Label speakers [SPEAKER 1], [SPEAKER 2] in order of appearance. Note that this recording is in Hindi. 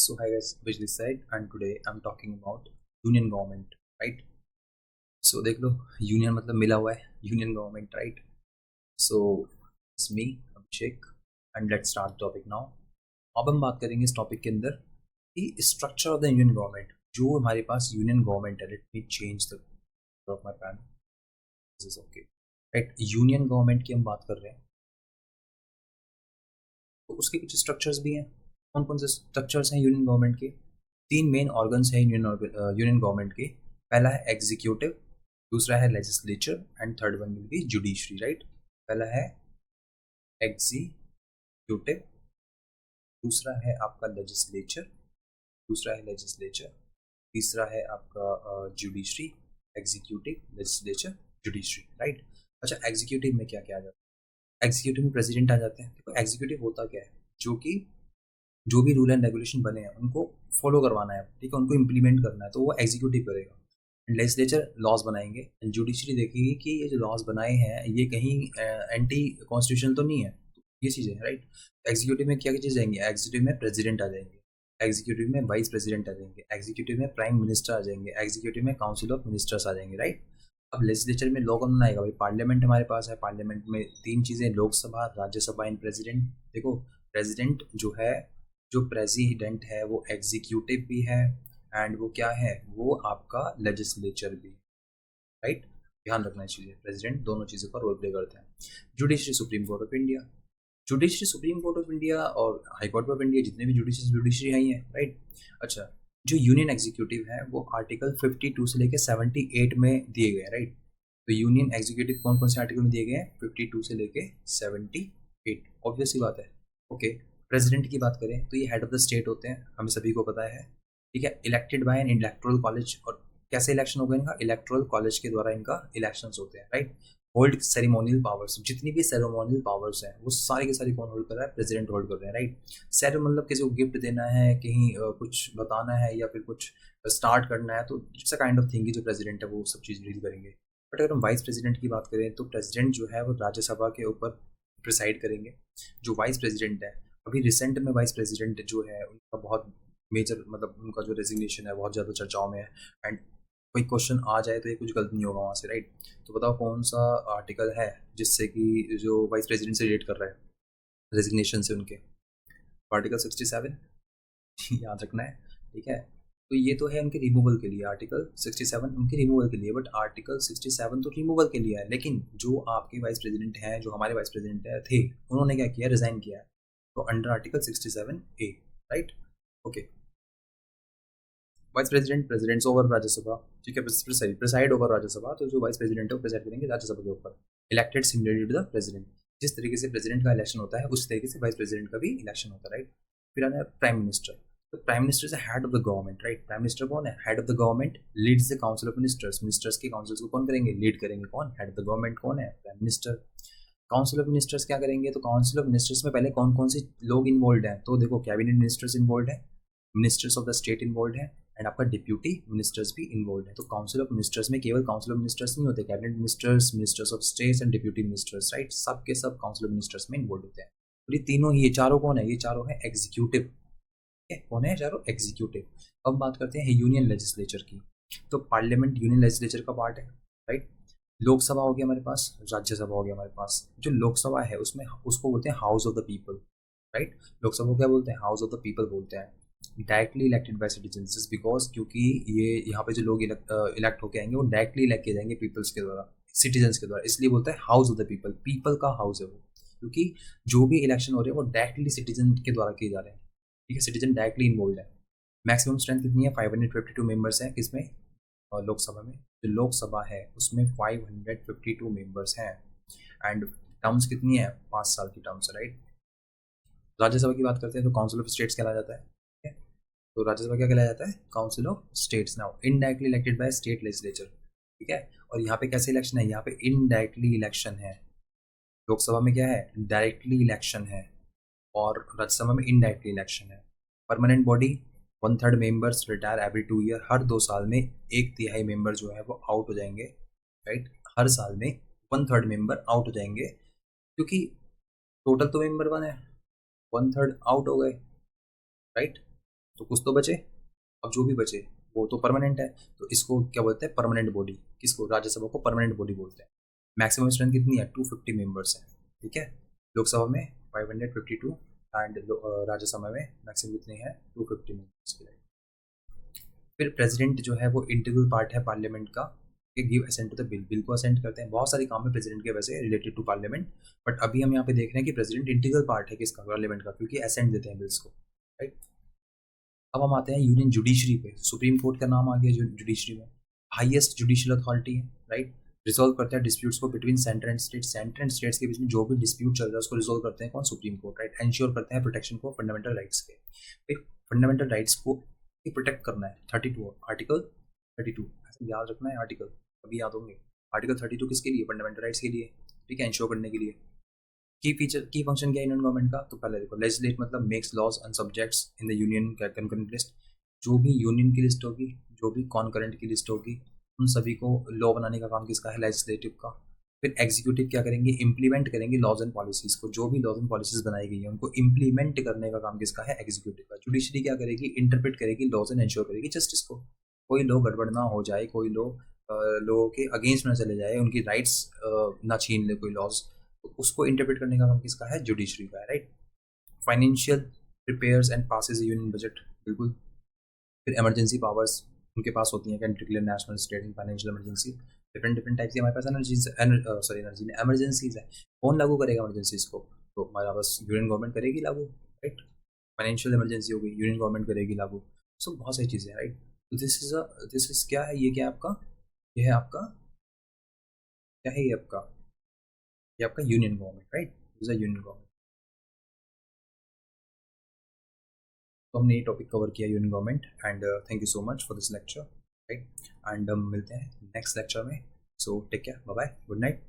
[SPEAKER 1] So hi guys, Vij this side and today I'm talking about union government, right? So देख लो union मतलब मिला हुआ है union government, right? So it's me Abhishek and let's start the topic now. अब हम बात करेंगे इस टॉपिक के अंदर कि structure of the union government जो हमारे पास यूनियन गवर्नमेंट है. Let me change the of my pan. This is okay, right? Union government की हम बात कर रहे हैं तो उसके कुछ स्ट्रक्चर्स भी हैं. कौन कौन से स्ट्रक्चर्स हैं यूनियन गवर्नमेंट के? तीन मेन ऑर्गन्स हैं यूनियन गवर्नमेंट के. पहला है एग्जीक्यूटिव, दूसरा है legislature and third one will be judiciary, right? पहला है एग्जीक्यूटिव, दूसरा है आपका लेजिस्लेचर, तीसरा है आपका judiciary. Executive, legislature, judiciary, right? अच्छा, एग्जीक्यूटिव में क्या क्या आ जाता है? एग्जीक्यूटिव में प्रेसिडेंट आ जाते हैं. देखो एग्जीक्यूटिव होता क्या है, जो भी रूल एंड रेगुलेशन बने हैं उनको फॉलो करवाना है, ठीक है, उनको इम्प्लीमेंट करना है, तो वो एग्जीक्यूटिव करेगा. एंड लेजिस्लेचर लॉज बनाएंगे एंड जुडिशरी देखेगी कि ये जो लॉज बनाए हैं ये कहीं एंटी कॉन्स्टिट्यूशनल तो नहीं है. ये चीज़ें हैं, राइट? एग्जीक्यूटिव में क्या क्या चीज़ आएंगी? एग्जीक्यूटिव में प्रेसिडेंट आ जाएंगे, एग्जीक्यूटिव में वाइस प्रेसिडेंट आ जाएंगे, एग्जीक्यूटिव में प्राइम मिनिस्टर आ जाएंगे, एग्जीक्यूटिव में काउंसिल ऑफ मिनिस्टर्स आ जाएंगे, राइट? अब लेजिस्लेचर में लॉ कौन आएगा भाई? पार्लियामेंट हमारे पास है. पार्लियामेंट में तीन चीज़ें, लोकसभा, राज्यसभा एंड प्रेसिडेंट. देखो प्रेसिडेंट जो प्रेसिडेंट है वो एग्जीक्यूटिव भी है एंड वो क्या है, वो आपका लेजिस्लेचर भी, राइट? ध्यान रखना चाहिए, प्रेसिडेंट दोनों चीज़ों का रोल प्ले करते हैं. Judiciary, supreme court of India. Judiciary, supreme court of India और हाई कोर्ट ऑफ इंडिया, जितने भी जुडिशरी हैं, राइट? अच्छा, जो यूनियन एग्जीक्यूटिव है वो आर्टिकल 52 से लेकर 78 में दिए गए, राइट? तो यूनियन एग्जीक्यूटिव कौन कौन से आर्टिकल में दिए गए हैं? 52 से लेके 78. ऑब्वियस सी बात है. ओके, प्रेसिडेंट की बात करें तो ये हेड ऑफ द स्टेट होते हैं, हमें सभी को पता है, ठीक है? Elected by N electoral college. और कैसे इलेक्शन होगा इनका? इलेक्टोरल कॉलेज के द्वारा इनका इलेक्शन होते हैं, राइट? होल्ड सेरेमोनियल पावर्स, जितनी भी सेरेमोनियल पावर्स हैं वो सारी की सारी कौन होल्ड कर रहा है? प्रेसिडेंट होल्ड कर रहे हैं, राइट? सेरे मतलब किसी को गिफ्ट देना है, कहीं कुछ बताना है या फिर कुछ स्टार्ट करना है, तो it's a kind of thing जो प्रेसिडेंट है वो सब चीज़ डील करेंगे. बट अगर हम वाइस प्रेसिडेंट की बात करें तो प्रेसिडेंट जो है वो राज्यसभा के ऊपर प्रिसाइड करेंगे. जो वाइस प्रेसिडेंट है, अभी रिसेंट में वाइस प्रेसिडेंट जो है उनका बहुत मेजर, मतलब उनका जो रेजिग्नेशन है बहुत ज़्यादा चर्चाओं में है. एंड कोई क्वेश्चन आ जाए तो ये कुछ गलत नहीं होगा वहाँ से, राइट? तो बताओ कौन सा आर्टिकल है जिससे कि जो वाइस प्रेसिडेंट से रिलेट कर रहा है रेजिग्नेशन से उनके? आर्टिकल 67 याद रखना है, ठीक है? तो ये तो है उनके रिमूवल के लिए, आर्टिकल 67 उनके रिमूवल के लिए. बट आर्टिकल 67 तो रिमूवल के लिए है, लेकिन जो आपके वाइस प्रेसिडेंट हैं, जो हमारे वाइस प्रेसिडेंट थे, उन्होंने क्या किया? रिजाइन किया है. तो under article 67A, right? Okay. Vice president presidents over Rajya Sabha, ठीक है, प्रिसाइड ओवर राज्यसभा. तो जो वाइस प्रेसिडेंट है वो प्रिसाइड करेंगे राज्यसभा के ऊपर. Elected similarly to the president. जिस तरीके से प्रेसिडेंट का इलेक्शन होता है उस तरीके से वाइस प्रेसिडेंट का भी इलेक्शन होता है, राइट? फिर आता है प्राइम मिनिस्टर. तो prime minister is head of the government, right? Prime minister कौन है? Head of the government. Leads the council of ministers. Ministers के काउंसिल्स को कौन करेंगे? लीड करेंगे. कौन? हेड ऑफ द गवर्नमेंट कौन है? Prime minister. Council of ministers क्या करेंगे? तो काउंसिल ऑफ मिनिस्टर्स में पहले कौन कौन से लोग इन्वॉल्व हैं? तो देखो कैबिनेट मिनिस्टर्स इन्वॉल्व है, ministers of the state involve है एंड आपका डिप्यूटी मिनिस्टर्स भी इन्वॉल्व है. तो काउंसिल ऑफ मिनिस्टर्स में केवल काउंसिल ऑफ मिनिस्टर्स नहीं होते, cabinet ministers, ministers of states and deputy ministers, right? सब के सब काउंसिल ऑफ मिनिस्टर्स में इन्वॉल्व होते हैं. तो ये तीनों ही, ये चारों कौन है? ये चारों है एग्जीक्यूटिव. कौन है? चारों एग्जीक्यूटिव. अब बात करते हैं यूनियन लेजिस्लेचर की. तो पार्लियामेंट यूनियन लेजिस्लेचर का पार्ट है, राइट? लोकसभा हो गया हमारे पास, राज्यसभा हो गया हमारे पास. जो लोकसभा है उसमें उसको बोलते हैं house of the people, right? Lok Sabha को क्या बोलते हैं? हाउस ऑफ द पीपल बोलते हैं. Directly elected by citizens, just because क्योंकि ये यहाँ पे जो लोग इलेक्ट होके आएंगे वो डायरेक्टली इलेक्ट किए जाएंगे पीपल्स के द्वारा, सिटीजन्स के द्वारा. इसलिए बोलता है house of the people. People का हाउस है वो, क्योंकि जो भी इलेक्शन हो रहे हैं वो डायरेक्टली सिटीजन के द्वारा किए जा रहे हैं, ठीक है? सिटीजन डायरेक्टली इन्वॉल्व है. मैक्सिमम स्ट्रेंथ कितनी है? 552 मेंबर्स हैं. किसमें? लोकसभा में. जो लोकसभा है उसमें 552 मेंबर्स हैं. एंड टर्म्स कितनी है? 5 साल की टर्म्स, राइट? राज्यसभा की बात करते हैं तो काउंसिल ऑफ स्टेट्स कहला जाता है, ठीक है? तो राज्यसभा क्या कहलाया जाता है? Council of states. Now indirectly elected by state legislature, ठीक है? और यहाँ पे कैसे इलेक्शन है? यहाँ पे इनडायरेक्टली इलेक्शन है. लोकसभा में क्या है? डायरेक्टली इलेक्शन है और राज्यसभा में इनडायरेक्टली इलेक्शन है. Permanent body, 1/3 members retire every 2 year. हर 2 साल में 1/3 मेंबर जो है वो आउट हो जाएंगे, राइट? हर साल में 1/3 मेंबर आउट हो जाएंगे, क्योंकि टोटल तो मेंबर 1 है, 1/3 आउट हो गए, राइट? तो कुछ तो बचे, अब जो भी बचे वो तो परमानेंट है, तो इसको क्या बोलते हैं, परमानेंट बॉडी। किसको, राज्यसभा को परमानेंट बॉडी बोलते हैं। मैक्सिमम स्ट्रेंथ कितनी है, 250 मेंबर्स है, ठीक है। लोकसभा में 552 एंड राज्यसभा में मैक्सिमम कितनी है, 250 मेंबर्स की। फिर प्रेसिडेंट जो है वो इंटीग्रल पार्ट है पार्लियामेंट का, give assent to the bill, bill को असेंट करते हैं। बहुत सारे काम है प्रेसिडेंट के वैसे रिलेटेड टू पार्लियामेंट, बट अभी हम यहाँ पे देख रहे हैं कि प्रेसिडेंट इंटीग्रल पार्ट है किसका, पार्लियामेंट का, क्योंकि असेंट देते हैं बिल्स को, राइट। अब हम आते हैं यूनियन जुडिशरी पे। सुप्रीम कोर्ट का नाम आ गया जुडिशरी में, हाईएस्ट जुडिशियल अथॉरिटी है, राइट। रिजोल्व करते हैं डिस्प्यूट्स को between centre and state, centre and states के बीच में जो भी डिस्प्यूट चल रहा है उसको रिजोल्व करते हैं कौन, सुप्रीम कोर्ट, राइट। एंश्योर करते हैं प्रोटेक्शन को फंडामेंटल राइट्स के, फंडामेंटल राइट्स को प्रोटेक्ट करना है। 32 आर्टिकल 32 ऐसे याद रखना है, आर्टिकल अभी याद होंगे। आर्टिकल 32 किसके लिए, फंडामेंटल राइट्स के लिए, ठीक है, इंश्योर करने के लिए। की फीचर, की फंक्शन क्या है इंडियन गवर्नमेंट का, तो पहले देखो, लेजिस्लेट मतलब makes laws and subjects in the union concurrent list, जो भी यूनियन की लिस्ट होगी, जो भी कॉन्करेंट की लिस्ट होगी, उन सभी को लॉ बनाने का काम किसका है, लेजिस्लेटिव का। फिर एग्जीक्यूटिव क्या करेंगे, इंप्लीमेंट करेंगे लॉज एंड पॉलिसीज को, जो भी लॉज एंड पॉलिसीज बनाई गई है उनको इंप्लीमेंट करने का काम किसका है, एग्जीक्यूटिव का। जुडिशरी क्या करेगी, इंटरप्रेट करेगी लॉज एंड इंश्योर करेगी जस्टिस को, कोई लॉ गड़बड़ ना हो जाए, कोई लॉ लोगों के अगेंस्ट ना चले जाए, उनकी राइट्स ना छीन ले कोई लॉज, तो उसको इंटरप्रेट करने का काम किसका है, जुडिशरी का है, right. Financial prepares and passes union budget, बिल्कुल। फिर इमरजेंसी पावर्स उनके पास होती हैं, can declare national, state and financial emergency. Different different type की हमारे पास एनर्जी इमरजेंसीज है। कौन लागू करेगा इमरजेंसीज को, तो हमारा बस यूनियन गवर्नमेंट करेगी लागू, राइट। फाइनेंशियल इमरजेंसी हो गई, यूनियन गवर्नमेंट करेगी लागू। सो बहुत सारी चीज़ें, राइट। तो दिस इज क्या है, ये क्या है आपका, ये है आपका, क्या है ये आपका union government, right. This is union government. तो हमने ये टॉपिक कवर किया union government, and thank you so much for this lecture, right. And हम मिलते हैं नेक्स्ट लेक्चर में। So take care, bye bye, good night.